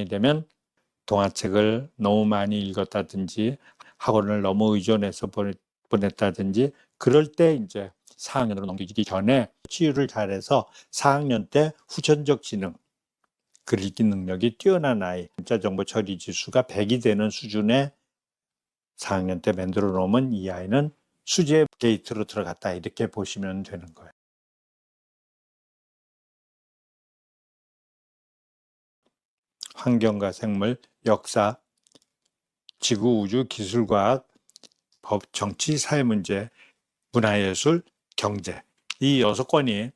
되면 동화책을 너무 많이 읽었다든지 학원을 너무 의존해서 보냈다든지 그럴 때 이제 4학년으로 넘기기 전에 치유를 잘해서 4학년 때 후천적 지능, 글 읽기 능력이 뛰어난 아이, 문자 정보 처리 지수가 100이 되는 수준의 4학년 때 만들어 놓으면 이 아이는 수제 게이트로 들어갔다 이렇게 보시면 되는 거예요. 환경과 생물, 역사, 지구, 우주, 기술과학, 법, 정치, 사회문제, 문화예술, 경제 이 6권이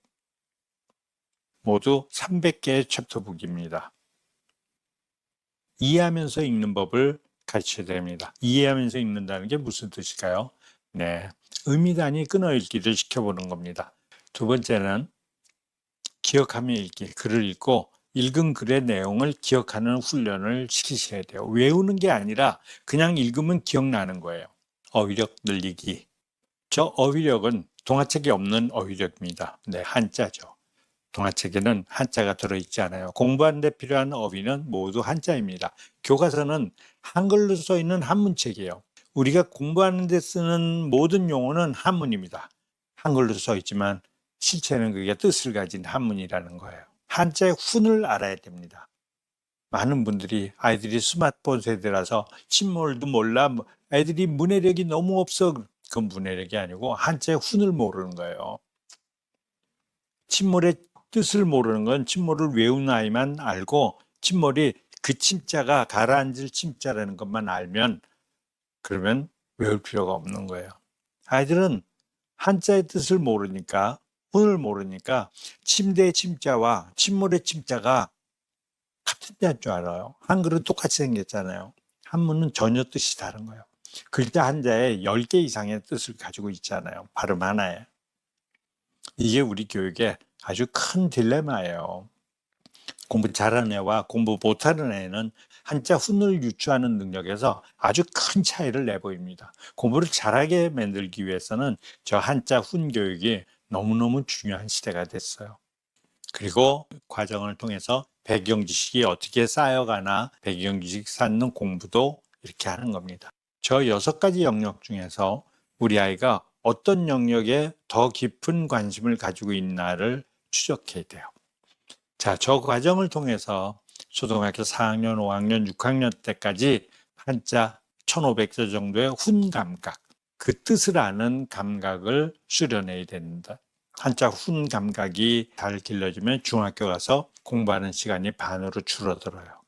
모두 300개의 챕터북입니다. 이해하면서 읽는 법을 가르쳐야 됩니다. 이해하면서 읽는다는 게 무슨 뜻일까요? 네, 의미단위 끊어읽기를 시켜보는 겁니다. 두 번째는 기억하며 읽기, 글을 읽고 읽은 글의 내용을 기억하는 훈련을 시키셔야 돼요. 외우는 게 아니라 그냥 읽으면 기억나는 거예요. 어휘력 늘리기. 저 어휘력은 동화책에 없는 어휘력입니다. 네, 한자죠. 동화책에는 한자가 들어있지 않아요. 공부하는 데 필요한 어휘는 모두 한자입니다. 교과서는 한글로 써 있는 한문책이에요. 우리가 공부하는 데 쓰는 모든 용어는 한문입니다. 한글로 써 있지만 실체는 그게 뜻을 가진 한문이라는 거예요. 한자의 훈을 알아야 됩니다. 많은 분들이 아이들이 스마트폰 세대라서 침몰도 몰라, 애들이 문해력이 너무 없어. 그건 문해력이 아니고 한자의 훈을 모르는 거예요. 침몰의 뜻을 모르는 건 침몰을 외운 아이만 알고 침몰이 그 침자가 가라앉을 침자라는 것만 알면 그러면 외울 필요가 없는 거예요. 아이들은 한자의 뜻을 모르니까 훈을 모르니까 침대의 침자와 침몰의 침자가 같은 자인 줄 알아요. 한글은 똑같이 생겼잖아요. 한문은 전혀 뜻이 다른 거예요. 글자 한자에 10개 이상의 뜻을 가지고 있잖아요. 발음 하나에. 이게 우리 교육의 아주 큰 딜레마예요. 공부 잘하는 애와 공부 못하는 애는 한자 훈을 유추하는 능력에서 아주 큰 차이를 내보입니다. 공부를 잘하게 만들기 위해서는 저 한자 훈 교육이 너무너무 중요한 시대가 됐어요. 그리고 과정을 통해서 배경 지식이 어떻게 쌓여가나 배경 지식 쌓는 공부도 이렇게 하는 겁니다. 저 6가지 영역 중에서 우리 아이가 어떤 영역에 더 깊은 관심을 가지고 있나를 추적해야 돼요. 자, 저 과정을 통해서 초등학교 4학년, 5학년, 6학년 때까지 한자 1500자 정도의 훈 감각, 그 뜻을 아는 감각을 수련해야 된다. 한자 훈 감각이 잘 길러지면 중학교 가서 공부하는 시간이 반으로 줄어들어요.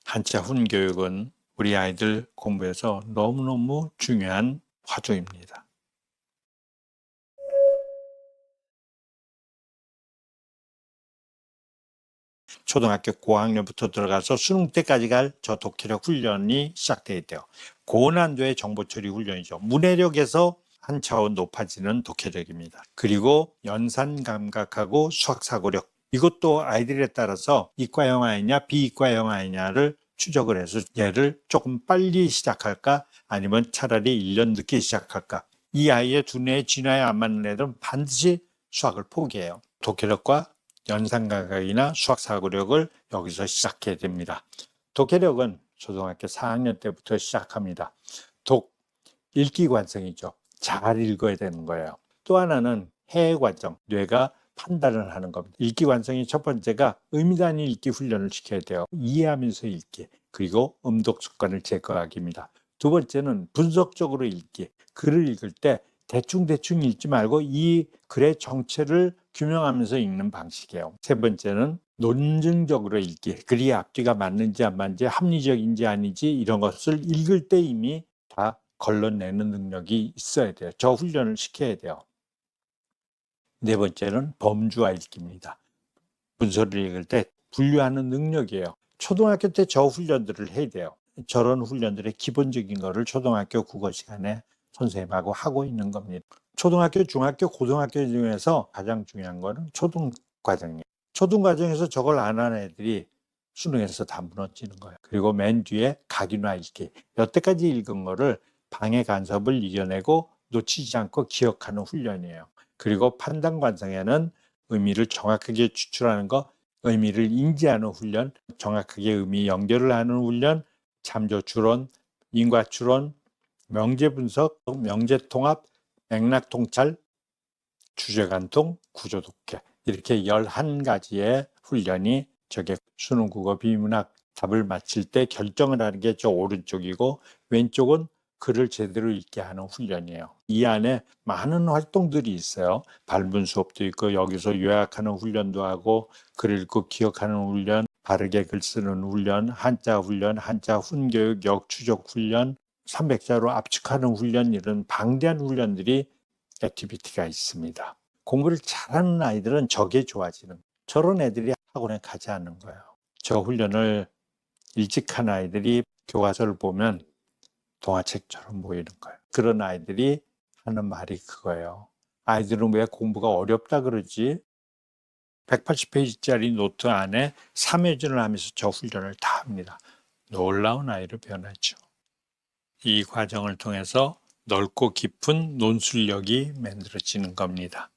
한자 훈 교육은 우리 아이들 공부에서 너무너무 중요한 화두입니다. 초등학교 고학년부터 들어가서 수능 때까지 갈 저 독해력 훈련이 시작돼야 돼요. 고난도의 정보처리 훈련이죠. 문해력에서 한 차원 높아지는 독해력입니다. 그리고 연산 감각하고 수학 사고력. 이것도 아이들에 따라서 이과형 아이냐 비이과형 아이냐를 추적을 해서 얘를 조금 빨리 시작할까 아니면 차라리 1년 늦게 시작할까. 이 아이의 두뇌의 진화에 안 맞는 애들은 반드시 수학을 포기해요. 독해력과 연산감각이나 수학사고력을 여기서 시작해야 됩니다. 독해력은 초등학교 4학년 때부터 시작합니다. 읽기 관성이죠. 잘 읽어야 되는 거예요. 또 하나는 해외 과정, 뇌가 판단을 하는 겁니다. 읽기 관성이 첫 번째가 의미단위 읽기 훈련을 시켜야 돼요. 이해하면서 읽기, 그리고 음독 습관을 제거하기입니다. 두 번째는 분석적으로 읽기, 글을 읽을 때 대충 읽지 말고 이 글의 정체를 규명하면서 읽는 방식이에요. 세 번째는 논증적으로 읽기, 글이 앞뒤가 맞는지 안 맞는지 합리적인지 아닌지 이런 것을 읽을 때 이미 다 걸러내는 능력이 있어야 돼요. 저 훈련을 시켜야 돼요. 네 번째는 범주화 읽기입니다. 문서를 읽을 때 분류하는 능력이에요. 초등학교 때 저 훈련들을 해야 돼요. 저런 훈련들의 기본적인 거를 초등학교 국어 시간에 선생님하고 하고 있는 겁니다. 초등학교, 중학교, 고등학교 중에서 가장 중요한 거는 초등과정이에요. 초등과정에서 저걸 안 하는 애들이 수능에서 다 무너지는 거예요. 그리고 맨 뒤에 각인화 읽기. 여태까지 읽은 거를 방해 간섭을 이겨내고 놓치지 않고 기억하는 훈련이에요. 그리고 판단 관성에는 의미를 정확하게 추출하는 거, 의미를 인지하는 훈련, 정확하게 의미 연결을 하는 훈련, 잠조 추론, 인과 추론, 명제 분석, 명제 통합, 맥락 통찰, 주제 관통, 구조 독해, 이렇게 11가지의 훈련이 저게 수능 국어 비문학 답을 맞힐 때 결정을 하는 게 저 오른쪽이고, 왼쪽은 글을 제대로 읽게 하는 훈련이에요. 이 안에 많은 활동들이 있어요. 발문 수업도 있고, 여기서 요약하는 훈련도 하고, 글 읽고 기억하는 훈련, 바르게 글 쓰는 훈련, 한자 훈련, 한자 훈교육, 역추적 훈련, 300자로 압축하는 훈련, 이런 방대한 훈련들이 액티비티가 있습니다. 공부를 잘하는 아이들은 저게 좋아지는, 저런 애들이 학원에 가지 않는 거예요. 저 훈련을 일찍 한 아이들이 교과서를 보면 동화책처럼 보이는 거예요. 그런 아이들이 하는 말이 그거예요. 아이들은 왜 공부가 어렵다 그러지? 180페이지짜리 노트 안에 3회전을 하면서 저 훈련을 다 합니다. 놀라운 아이로 변하죠. 이 과정을 통해서 넓고 깊은 논술력이 만들어지는 겁니다.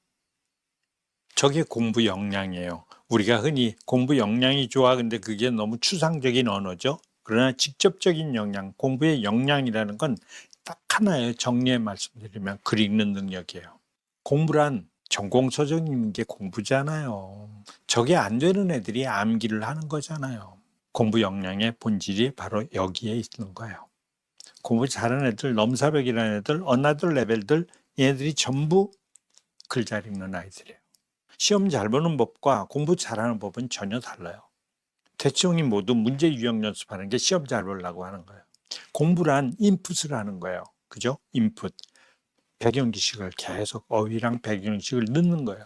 저게 공부 역량이에요. 우리가 흔히 공부 역량이 좋아, 근데 그게 너무 추상적인 언어죠. 그러나 직접적인 역량, 공부의 역량이라는 건 딱 하나예요. 정리해 말씀드리면 글 읽는 능력이에요. 공부란 전공서적 읽는 게 공부잖아요. 저게 안 되는 애들이 암기를 하는 거잖아요. 공부 역량의 본질이 바로 여기에 있는 거예요. 공부 잘하는 애들, 넘사벽이라는 애들, 어나들 레벨들, 얘네들이 전부 글 잘 읽는 아이들이에요. 시험 잘 보는 법과 공부 잘하는 법은 전혀 달라요. 대치동이 모두 문제 유형 연습하는 게 시험 잘 보려고 하는 거예요. 공부란 인풋을 하는 거예요. 그죠? 인풋. 배경지식을 계속 어휘랑 배경지식을 넣는 거예요.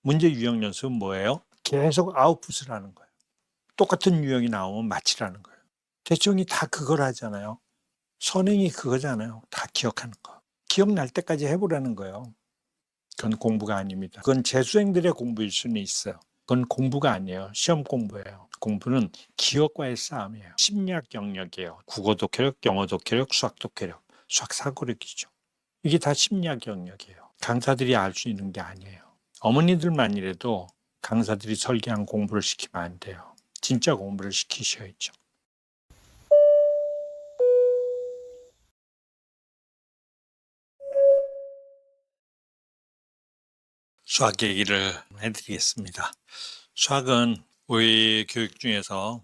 문제 유형 연습은 뭐예요? 계속 아웃풋을 하는 거예요. 똑같은 유형이 나오면 맞히라는 거예요. 대치동이 다 그걸 하잖아요. 선행이 그거잖아요. 다 기억하는 거. 기억날 때까지 해보라는 거예요. 그건 공부가 아닙니다. 그건 재수생들의 공부일 수는 있어요. 그건 공부가 아니에요. 시험 공부예요. 공부는 기억과의 싸움이에요. 심리학 영역이에요. 국어 독해력, 영어 독해력, 수학 독해력, 수학 사고력이죠. 이게 다 심리학 영역이에요. 강사들이 알 수 있는 게 아니에요. 어머니들만이라도 강사들이 설계한 공부를 시키면 안 돼요. 진짜 공부를 시키셔야죠. 수학 얘기를 해드리겠습니다. 수학은 우리 교육 중에서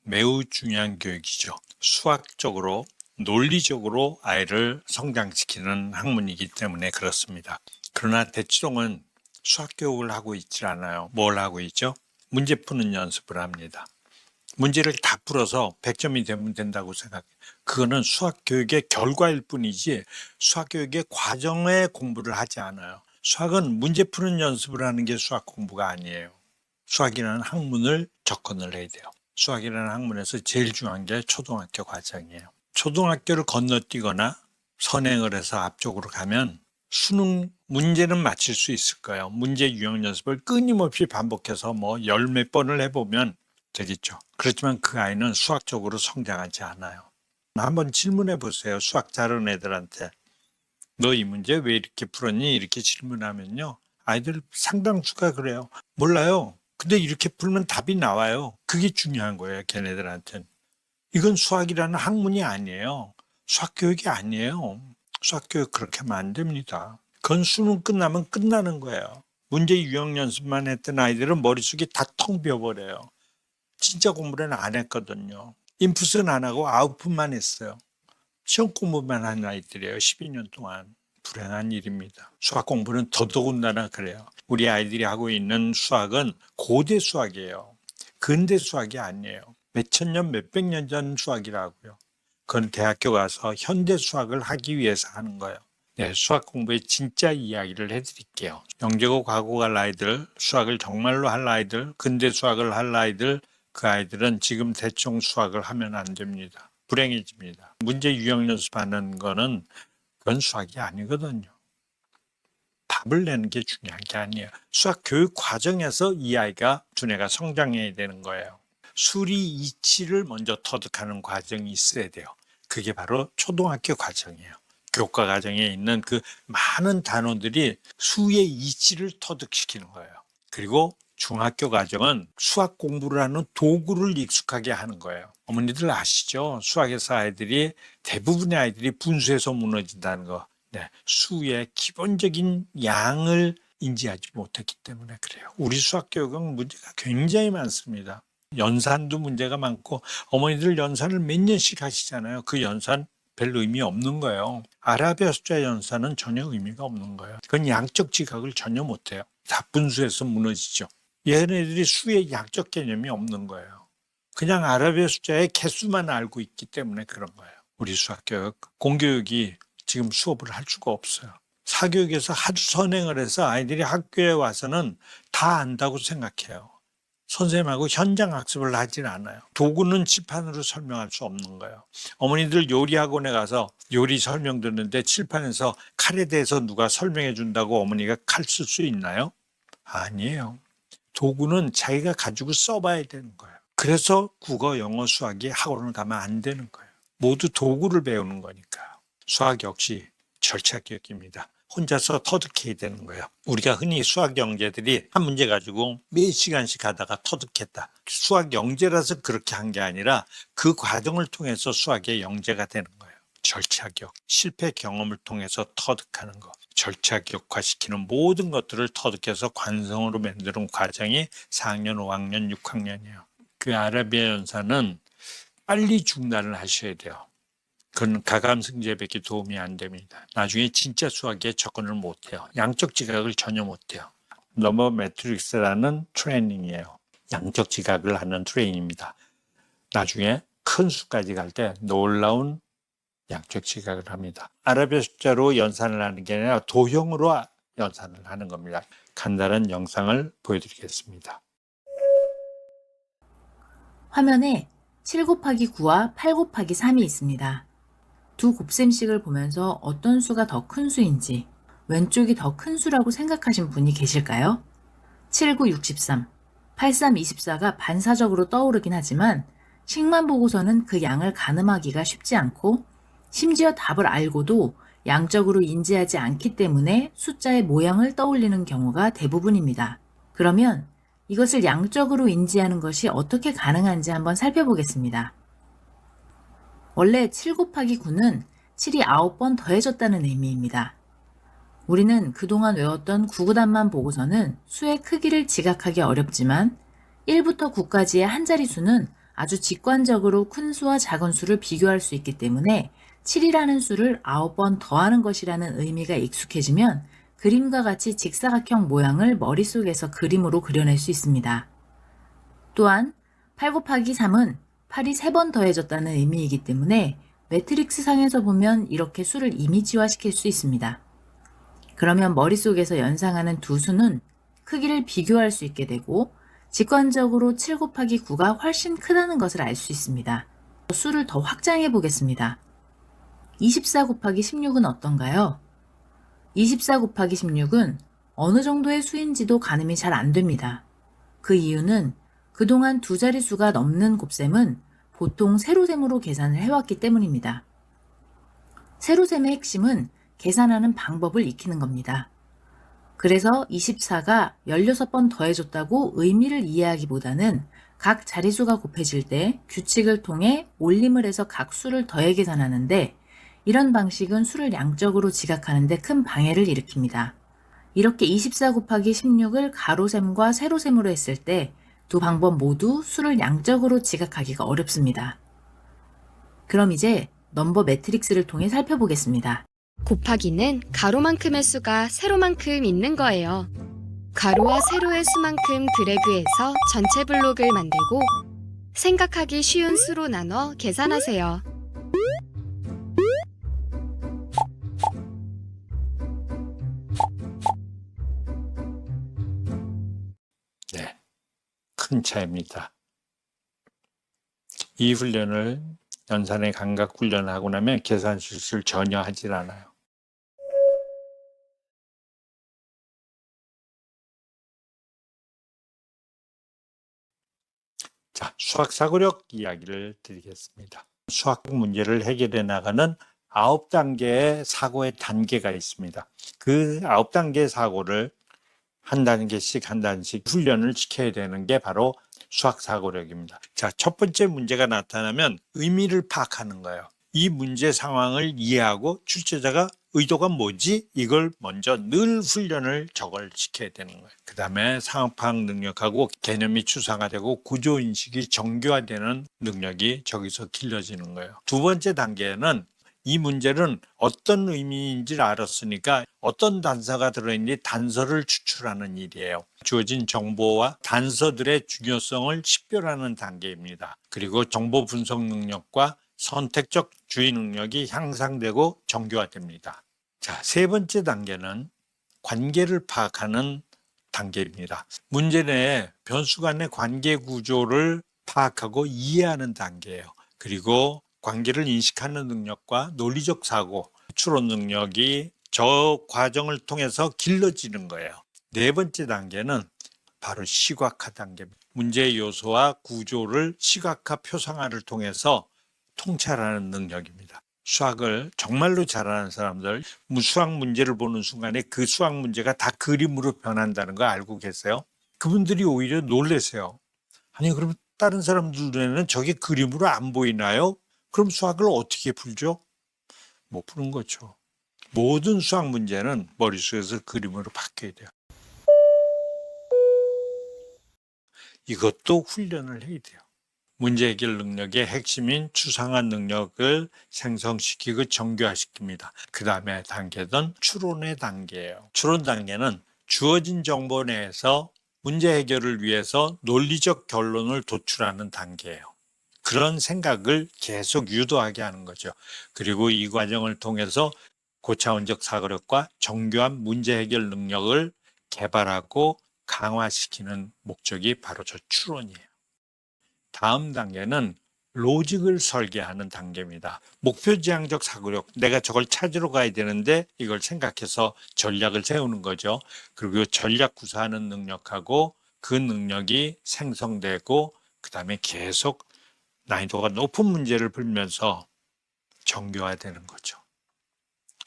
매우 중요한 교육이죠. 수학적으로, 논리적으로 아이를 성장시키는 학문이기 때문에 그렇습니다. 그러나 대치동은 수학 교육을 하고 있질 않아요. 뭘 하고 있죠? 문제 푸는 연습을 합니다. 문제를 다 풀어서 100점이 되면 된다고 생각해요. 그거는 수학 교육의 결과일 뿐이지 수학 교육의 과정의 공부를 하지 않아요. 수학은 문제 푸는 연습을 하는 게 수학 공부가 아니에요. 수학이라는 학문을 접근을 해야 돼요. 수학이라는 학문에서 제일 중요한 게 초등학교 과정이에요. 초등학교를 건너뛰거나 선행을 해서 앞쪽으로 가면 수능 문제는 맞힐 수 있을 거예요. 문제 유형 연습을 끊임없이 반복해서 열 몇 번을 해보면 되겠죠. 그렇지만 그 아이는 수학적으로 성장하지 않아요. 한번 질문해 보세요. 수학 잘하는 애들한테. 너 이 문제 왜 이렇게 풀었니? 이렇게 질문하면요. 아이들 상당수가 그래요. 몰라요. 근데 이렇게 풀면 답이 나와요. 그게 중요한 거예요. 걔네들한테는. 이건 수학이라는 학문이 아니에요. 수학 교육이 아니에요. 수학 교육 그렇게 하면 안 됩니다. 그건 수능 끝나면 끝나는 거예요. 문제 유형 연습만 했던 아이들은 머릿속이 다 텅 비어버려요. 진짜 공부는 안 했거든요. 인풋은 안 하고 아웃풋만 했어요. 시험 공부만 한 아이들이에요. 12년 동안. 불행한 일입니다. 수학 공부는 더더군다나 그래요. 우리 아이들이 하고 있는 수학은 고대 수학이에요. 근대 수학이 아니에요. 몇천 년, 몇백 년 전 수학이라고요. 그건 대학교 가서 현대 수학을 하기 위해서 하는 거예요. 네, 수학 공부의 진짜 이야기를 해드릴게요. 영재고 과고 갈 아이들, 수학을 정말로 할 아이들, 근대 수학을 할 아이들, 그 아이들은 지금 대충 수학을 하면 안 됩니다. 불행해집니다. 문제 유형 연습하는 거는 그건 수학이 아니거든요. 답을 내는 게 중요한 게 아니에요. 수학 교육 과정에서 이 아이가 두뇌가 성장해야 되는 거예요. 수리 이치를 먼저 터득하는 과정이 있어야 돼요. 그게 바로 초등학교 과정이에요. 교과 과정에 있는 그 많은 단원들이 수의 이치를 터득시키는 거예요. 그리고 중학교 과정은 수학 공부를 하는 도구를 익숙하게 하는 거예요. 어머니들 아시죠? 수학에서 대부분의 아이들이 분수에서 무너진다는 거. 네, 수의 기본적인 양을 인지하지 못했기 때문에 그래요. 우리 수학 교육은 문제가 굉장히 많습니다. 연산도 문제가 많고, 어머니들 연산을 몇 년씩 하시잖아요. 그 연산 별 의미 없는 거예요. 아라비아 숫자 연산은 전혀 의미가 없는 거예요. 그건 양적 지각을 전혀 못해요. 다 분수에서 무너지죠. 얘네들이 수의 양적 개념이 없는 거예요. 그냥 아라비아 숫자의 개수만 알고 있기 때문에 그런 거예요. 우리 수학교육, 공교육이 지금 수업을 할 수가 없어요. 사교육에서 하루 선행을 해서 아이들이 학교에 와서는 다 안다고 생각해요. 선생님하고 현장 학습을 하질 않아요. 도구는 칠판으로 설명할 수 없는 거예요. 어머니들 요리학원에 가서 요리 설명 듣는데 칠판에서 칼에 대해서 누가 설명해 준다고 어머니가 칼 쓸 수 있나요? 아니에요. 도구는 자기가 가지고 써봐야 되는 거예요. 그래서 국어, 영어, 수학이 학원을 가면 안 되는 거예요. 모두 도구를 배우는 거니까. 수학 역시 절차교육입니다. 혼자서 터득해야 되는 거예요. 우리가 흔히 수학 영재들이 한 문제 가지고 몇 시간씩 하다가 터득했다. 수학 영재라서 그렇게 한 게 아니라 그 과정을 통해서 수학의 영재가 되는 거예요. 절차교육, 실패 경험을 통해서 터득하는 거. 절차교육화시키는 모든 것들을 터득해서 관성으로 만드는 과정이 4학년, 5학년, 6학년이에요. 그 아라비아 연산은 빨리 중단을 하셔야 돼요. 그건 가감승제밖에 도움이 안 됩니다. 나중에 진짜 수학에 접근을 못해요. 양적 지각을 전혀 못해요. 넘버 매트릭스라는 트레이닝이에요. 양적 지각을 하는 트레이닝입니다. 나중에 큰 수까지 갈 때 놀라운 양적 지각을 합니다. 아라비아 숫자로 연산을 하는 게 아니라 도형으로 연산을 하는 겁니다. 간단한 영상을 보여드리겠습니다. 화면에 7 곱하기 9와 8 곱하기 3이 있습니다. 두 곱셈식을 보면서 어떤 수가 더 큰 수인지, 왼쪽이 더 큰 수라고 생각하신 분이 계실까요? 7, 9, 63, 8, 3, 24가 반사적으로 떠오르긴 하지만 식만 보고서는 그 양을 가늠하기가 쉽지 않고 심지어 답을 알고도 양적으로 인지하지 않기 때문에 숫자의 모양을 떠올리는 경우가 대부분입니다. 그러면 이것을 양적으로 인지하는 것이 어떻게 가능한지 한번 살펴보겠습니다. 원래 7 곱하기 9는 7이 9번 더해졌다는 의미입니다. 우리는 그동안 외웠던 구구단만 보고서는 수의 크기를 지각하기 어렵지만 1부터 9까지의 한 자릿수는 아주 직관적으로 큰 수와 작은 수를 비교할 수 있기 때문에 7이라는 수를 9번 더하는 것이라는 의미가 익숙해지면 그림과 같이 직사각형 모양을 머릿속에서 그림으로 그려낼 수 있습니다. 또한 8 곱하기 3은 8이 3번 더해졌다는 의미이기 때문에 매트릭스 상에서 보면 이렇게 수를 이미지화시킬 수 있습니다. 그러면 머릿속에서 연상하는 두 수는 크기를 비교할 수 있게 되고 직관적으로 7 곱하기 9가 훨씬 크다는 것을 알 수 있습니다. 수를 더 확장해 보겠습니다. 24 곱하기 16은 어떤가요? 24 곱하기 16은 어느 정도의 수인지도 가늠이 잘 안 됩니다. 그 이유는 그동안 두 자릿수가 넘는 곱셈은 보통 세로셈으로 계산을 해왔기 때문입니다. 세로셈의 핵심은 계산하는 방법을 익히는 겁니다. 그래서 24가 16번 더해졌다고 의미를 이해하기보다는 각 자릿수가 곱해질 때 규칙을 통해 올림을 해서 각 수를 더해 계산하는데 이런 방식은 수를 양적으로 지각하는 데 큰 방해를 일으킵니다. 이렇게 24 곱하기 16을 가로셈과 세로셈으로 했을 때 두 방법 모두 수를 양적으로 지각하기가 어렵습니다. 그럼 이제 넘버 매트릭스를 통해 살펴보겠습니다. 곱하기는 가로만큼의 수가 세로만큼 있는 거예요. 가로와 세로의 수만큼 드래그해서 전체 블록을 만들고 생각하기 쉬운 수로 나눠 계산하세요. 네, 큰 차이입니다. 이 훈련을 연산의 감각 훈련을 하고 나면 계산 실수를 전혀 하질 않아요. 자, 수학 사고력 이야기를 드리겠습니다. 수학 문제를 해결해 나가는 9단계의 사고의 단계가 있습니다. 그 9단계의 사고를 한 단계씩 한 단계씩 훈련을 시켜야 되는 게 바로 수학 사고력입니다. 자, 첫 번째 문제가 나타나면 의미를 파악하는 거예요. 이 문제 상황을 이해하고 출제자가 의도가 뭐지? 이걸 먼저 늘 훈련을 저걸 시켜야 되는 거예요. 그 다음에 상황 파악 능력하고 개념이 추상화되고 구조인식이 정교화되는 능력이 저기서 길러지는 거예요. 두 번째 단계는 이 문제는 어떤 의미인지를 알았으니까 어떤 단서가 들어있는지 단서를 추출하는 일이에요. 주어진 정보와 단서들의 중요성을 식별하는 단계입니다. 그리고 정보 분석 능력과 선택적 주의 능력이 향상되고 정교화됩니다. 자, 세 번째 단계는 관계를 파악하는 단계입니다. 문제 내에 변수 간의 관계 구조를 파악하고 이해하는 단계예요. 그리고 관계를 인식하는 능력과 논리적 사고, 추론 능력이 저 과정을 통해서 길러지는 거예요. 네 번째 단계는 바로 시각화 단계입니다. 문제의 요소와 구조를 시각화, 표상화를 통해서 통찰하는 능력입니다. 수학을 정말로 잘하는 사람들, 수학 문제를 보는 순간에 그 수학 문제가 다 그림으로 변한다는 거 알고 계세요? 그분들이 오히려 놀라세요. 아니, 그럼 다른 사람들 눈에는 저게 그림으로 안 보이나요? 그럼 수학을 어떻게 풀죠? 못 푸는 거죠. 모든 수학 문제는 머릿속에서 그림으로 바뀌어야 돼요. 이것도 훈련을 해야 돼요. 문제 해결 능력의 핵심인 추상화 능력을 생성시키고 정교화시킵니다. 그 다음에 단계는 추론의 단계예요. 추론 단계는 주어진 정보 내에서 문제 해결을 위해서 논리적 결론을 도출하는 단계예요. 그런 생각을 계속 유도하게 하는 거죠. 그리고 이 과정을 통해서 고차원적 사고력과 정교한 문제 해결 능력을 개발하고 강화시키는 목적이 바로 저 추론이에요. 다음 단계는 로직을 설계하는 단계입니다. 목표지향적 사고력, 내가 저걸 찾으러 가야 되는데 이걸 생각해서 전략을 세우는 거죠. 그리고 전략 구사하는 능력하고 그 능력이 생성되고 그 다음에 계속 난이도가 높은 문제를 풀면서 정교화되는 거죠.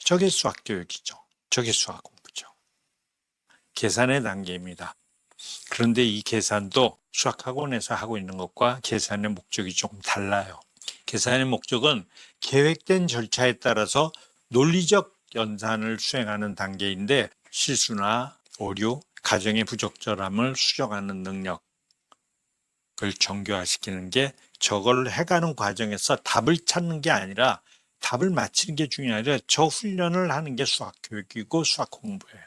저게 수학 교육이죠. 저게 수학 공부죠. 계산의 단계입니다. 그런데 이 계산도 수학학원에서 하고 있는 것과 계산의 목적이 조금 달라요. 계산의 목적은 계획된 절차에 따라서 논리적 연산을 수행하는 단계인데 실수나 오류, 가정의 부적절함을 수정하는 능력을 정교화시키는 게 저걸 해가는 과정에서 답을 찾는 게 아니라 답을 맞히는 게 중요하죠. 저 훈련을 하는 게 수학 교육이고 수학 공부예요.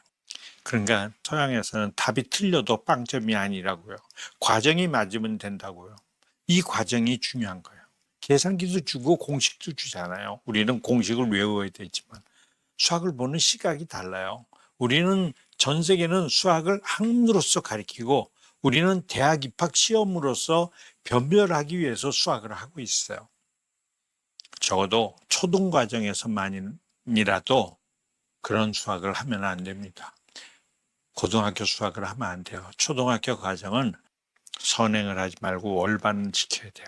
그러니까 서양에서는 답이 틀려도 빵점이 아니라고요. 과정이 맞으면 된다고요. 이 과정이 중요한 거예요. 계산기도 주고 공식도 주잖아요. 우리는 공식을 외워야 되지만 수학을 보는 시각이 달라요. 우리는 전 세계는 수학을 학문으로서 가리키고 우리는 대학 입학 시험으로서 변별하기 위해서 수학을 하고 있어요. 적어도 초등 과정에서만이라도 그런 수학을 하면 안 됩니다. 고등학교 수학을 하면 안 돼요. 초등학교 과정은 선행을 하지 말고 월반을 지켜야 돼요.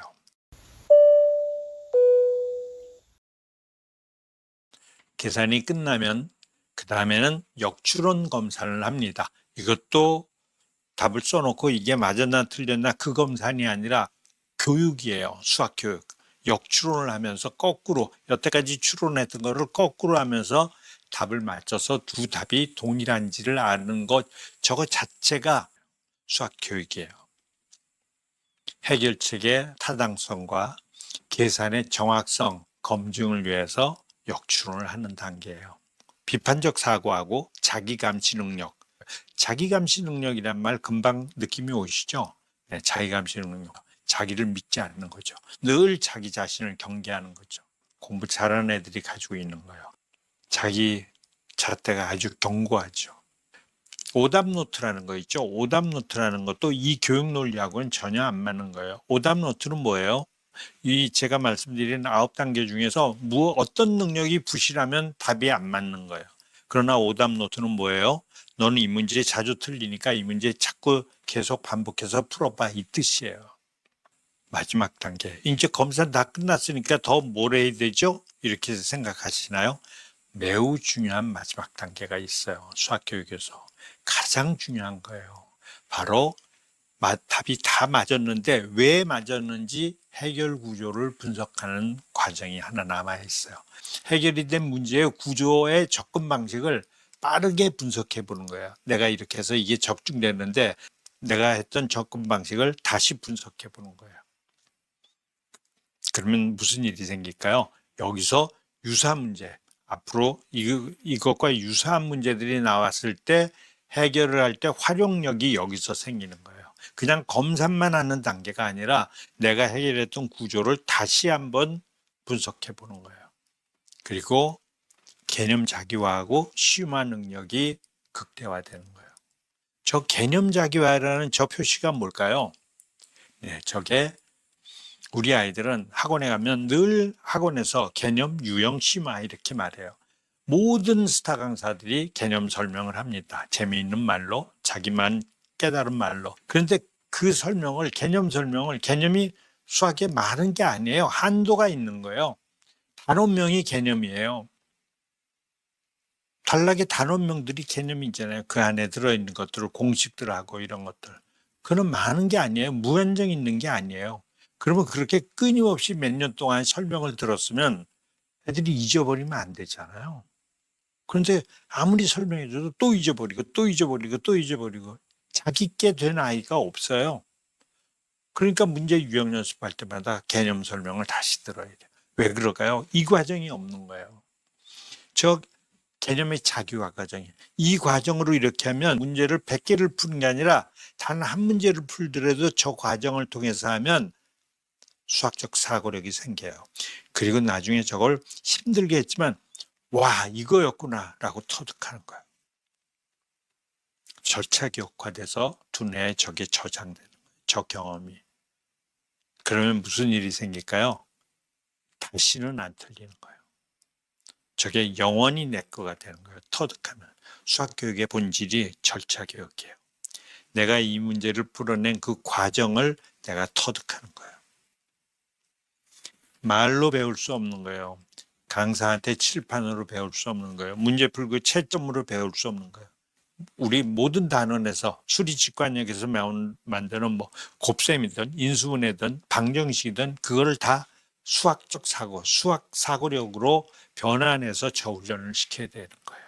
계산이 끝나면 그 다음에는 역추론 검사를 합니다. 이것도 답을 써놓고 이게 맞았나 틀렸나 그 검사이 아니라 교육이에요. 수학 교육. 역추론을 하면서 거꾸로 여태까지 추론했던 거를 거꾸로 하면서 답을 맞춰서 두 답이 동일한지를 아는 것, 저거 자체가 수학 교육이에요. 해결책의 타당성과 계산의 정확성 검증을 위해서 역추론을 하는 단계예요. 비판적 사고하고 자기감시 능력. 자기감시 능력이란 말 금방 느낌이 오시죠? 네, 자기감시 능력. 자기를 믿지 않는 거죠. 늘 자기 자신을 경계하는 거죠. 공부 잘하는 애들이 가지고 있는 거예요. 자기 잣대가 아주 견고하죠. 오답 노트라는 거 있죠. 오답 노트라는 것도 이 교육 논리하고는 전혀 안 맞는 거예요. 오답 노트는 뭐예요? 이 제가 말씀드린 9단계 중에서 어떤 능력이 부실하면 답이 안 맞는 거예요. 그러나 오답 노트는 뭐예요? 너는 이 문제 자주 틀리니까 이 문제 자꾸 계속 반복해서 풀어봐, 이 뜻이에요. 마지막 단계. 이제 검사 다 끝났으니까 더 뭘 해야 되죠? 이렇게 생각하시나요? 매우 중요한 마지막 단계가 있어요. 수학교육에서. 가장 중요한 거예요. 바로 답이 다 맞았는데 왜 맞았는지 해결 구조를 분석하는 과정이 하나 남아 있어요. 해결이 된 문제의 구조의 접근 방식을 빠르게 분석해 보는 거예요. 내가 이렇게 해서 이게 적중됐는데 내가 했던 접근 방식을 다시 분석해 보는 거예요. 그러면 무슨 일이 생길까요? 여기서 유사 문제, 앞으로 이것과 유사한 문제들이 나왔을 때 해결을 할 때 활용력이 여기서 생기는 거예요. 그냥 검산만 하는 단계가 아니라 내가 해결했던 구조를 다시 한번 분석해 보는 거예요. 그리고 개념 자기화하고 시음화 능력이 극대화되는 거예요. 저 개념 자기화라는 저 표시가 뭘까요? 네, 저게 우리 아이들은 학원에 가면 늘 학원에서 개념, 유형, 심화 이렇게 말해요. 모든 스타 강사들이 개념 설명을 합니다. 재미있는 말로, 자기만 깨달은 말로. 그런데 그 설명을, 개념이 수학에 많은 게 아니에요. 한도가 있는 거예요. 단원명이 개념이에요. 단락의 단원명들이 개념이 있잖아요. 그 안에 들어있는 것들을 공식들하고 이런 것들. 그건 많은 게 아니에요. 무한정 있는 게 아니에요. 그러면 그렇게 끊임없이 몇 년 동안 설명을 들었으면 애들이 잊어버리면 안 되잖아요. 그런데 아무리 설명해줘도 또 잊어버리고 자기께 된 아이가 없어요. 그러니까 문제 유형 연습할 때마다 개념 설명을 다시 들어야 돼요. 왜 그럴까요? 이 과정이 없는 거예요. 저 개념의 자기화 과정이에요. 이 과정으로 이렇게 하면 문제를 100개를 푸는 게 아니라 단 한 문제를 풀더라도 저 과정을 통해서 하면 수학적 사고력이 생겨요. 그리고 나중에 저걸 힘들게 했지만 와 이거였구나 라고 터득하는 거예요. 절차기억화돼서 두뇌에 저게 저장되는 거예요. 저 경험이. 그러면 무슨 일이 생길까요? 다시는 안 틀리는 거예요. 저게 영원히 내 거가 되는 거예요. 터득하면. 수학교육의 본질이 절차기억이에요. 내가 이 문제를 풀어낸 그 과정을 내가 터득하는 거예요. 말로 배울 수 없는 거예요. 강사한테 칠판으로 배울 수 없는 거예요. 문제 풀고 채점으로 배울 수 없는 거예요. 우리 모든 단원에서 수리직관역에서 만드는 뭐 곱셈이든 인수분해든 방정식이든 그거를 다 수학적 사고, 수학 사고력으로 변환해서 저 훈련을 시켜야 되는 거예요.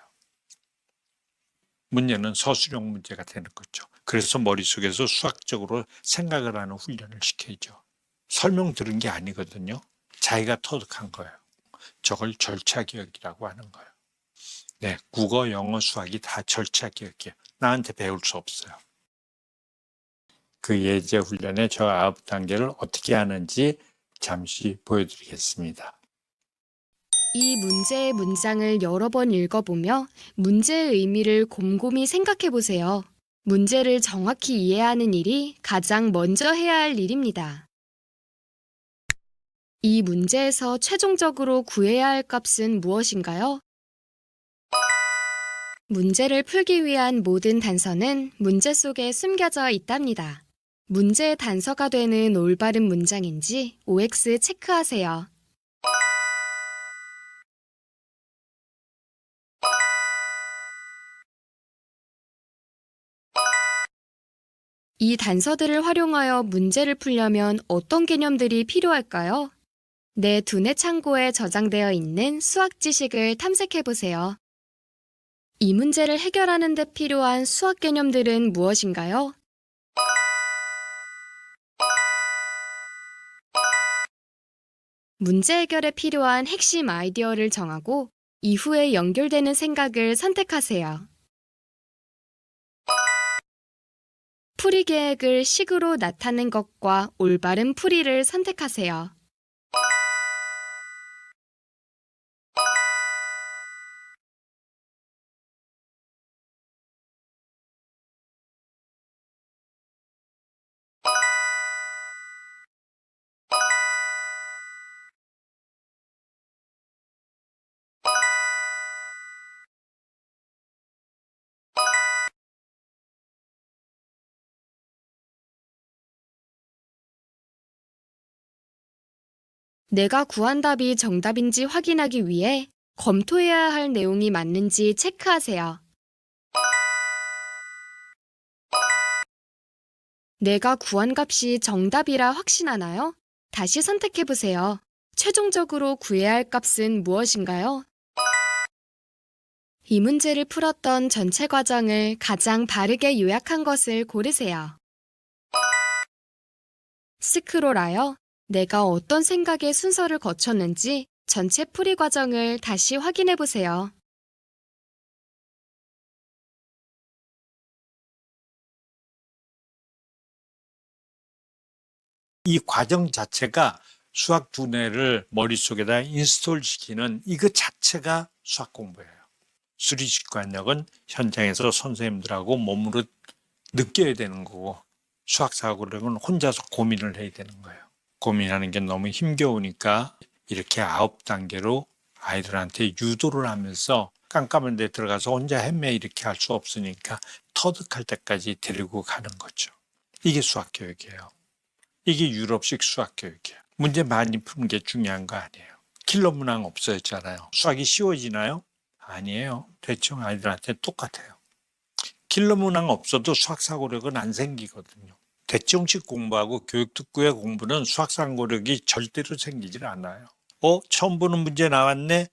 문제는 서술형 문제가 되는 거죠. 그래서 머릿속에서 수학적으로 생각을 하는 훈련을 시켜야죠. 설명 들은 게 아니거든요. 자기가 터득한 거예요. 저걸 절차기억이라고 하는 거예요. 네, 국어, 영어, 수학이 다 절차기억이에요. 나한테 배울 수 없어요. 그 예제 훈련의 저 9단계를 어떻게 하는지 잠시 보여드리겠습니다. 이 문제의 문장을 여러 번 읽어보며 문제의 의미를 곰곰이 생각해 보세요. 문제를 정확히 이해하는 일이 가장 먼저 해야 할 일입니다. 이 문제에서 최종적으로 구해야 할 값은 무엇인가요? 문제를 풀기 위한 모든 단서는 문제 속에 숨겨져 있답니다. 문제의 단서가 되는 올바른 문장인지 OX 체크하세요. 이 단서들을 활용하여 문제를 풀려면 어떤 개념들이 필요할까요? 내 두뇌 창고에 저장되어 있는 수학 지식을 탐색해 보세요. 이 문제를 해결하는 데 필요한 수학 개념들은 무엇인가요? 문제 해결에 필요한 핵심 아이디어를 정하고 이후에 연결되는 생각을 선택하세요. 풀이 계획을 식으로 나타낸 것과 올바른 풀이를 선택하세요. 내가 구한 답이 정답인지 확인하기 위해 검토해야 할 내용이 맞는지 체크하세요. 내가 구한 값이 정답이라 확신하나요? 다시 선택해보세요. 최종적으로 구해야 할 값은 무엇인가요? 이 문제를 풀었던 전체 과정을 가장 바르게 요약한 것을 고르세요. 스크롤하여 내가 어떤 생각의 순서를 거쳤는지 전체 풀이 과정을 다시 확인해보세요. 이 과정 자체가 수학 두뇌를 머릿속에다 인스톨 시키는 이거 자체가 수학 공부예요. 수리직관력은 현장에서 선생님들하고 몸으로 느껴야 되는 거고, 수학사고력은 혼자서 고민을 해야 되는 거예요. 고민하는 게 너무 힘겨우니까 이렇게 9단계로 아이들한테 유도를 하면서 깜깜한 데 들어가서 혼자 헤매 이렇게 할 수 없으니까 터득할 때까지 데리고 가는 거죠. 이게 수학교육이에요. 이게 유럽식 수학교육이에요. 문제 많이 푸는 게 중요한 거 아니에요. 킬러 문항 없어졌잖아요. 수학이 쉬워지나요? 아니에요. 대충 아이들한테 똑같아요. 킬러 문항 없어도 수학사고력은 안 생기거든요. 대충씩 공부하고 교육특구의 공부는 수학사고력이 절대로 생기질 않아요. 처음 보는 문제 나왔네?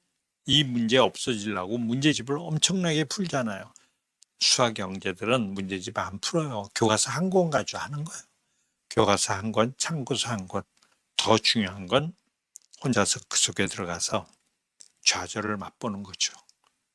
이 문제 없어지려고 문제집을 엄청나게 풀잖아요. 수학 영재들은 문제집 안 풀어요. 교과서 한 권 가지고 하는 거예요. 교과서 한 권, 참고서 한 권. 더 중요한 건 혼자서 그 속에 들어가서 좌절을 맛보는 거죠.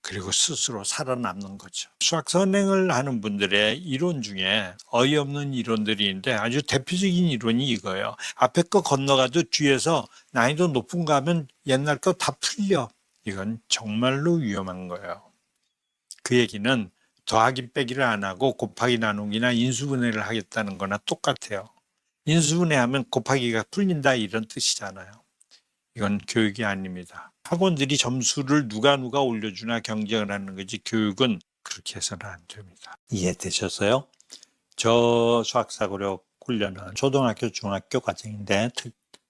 그리고 스스로 살아남는 거죠. 수학 선행을 하는 분들의 이론 중에 어이없는 이론들이 있는데 아주 대표적인 이론이 이거예요. 앞에 거 건너가도 뒤에서 난이도 높은 거 하면 옛날 거 다 풀려. 이건 정말로 위험한 거예요. 그 얘기는 더하기 빼기를 안 하고 곱하기 나누기나 인수분해를 하겠다는 거나 똑같아요. 인수분해하면 곱하기가 풀린다 이런 뜻이잖아요. 이건 교육이 아닙니다. 학원들이 점수를 누가 올려주나 경쟁을 하는 거지 교육은 그렇게 해서는 안 됩니다. 이해되셨어요? 저 수학사고력 훈련은 초등학교, 중학교 과정인데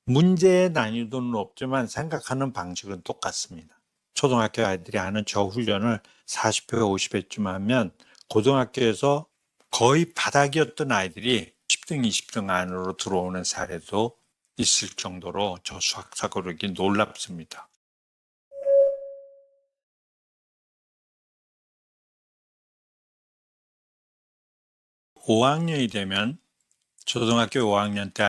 문제의 난이도는 없지만 생각하는 방식은 똑같습니다. 초등학교 아이들이 하는 저 훈련을 40회, 50회쯤 하면 고등학교에서 거의 바닥이었던 아이들이 10등, 20등 안으로 들어오는 사례도 있을 정도로 저 수학사고력이 놀랍습니다. 5학년이 되면 초등학교 5학년 때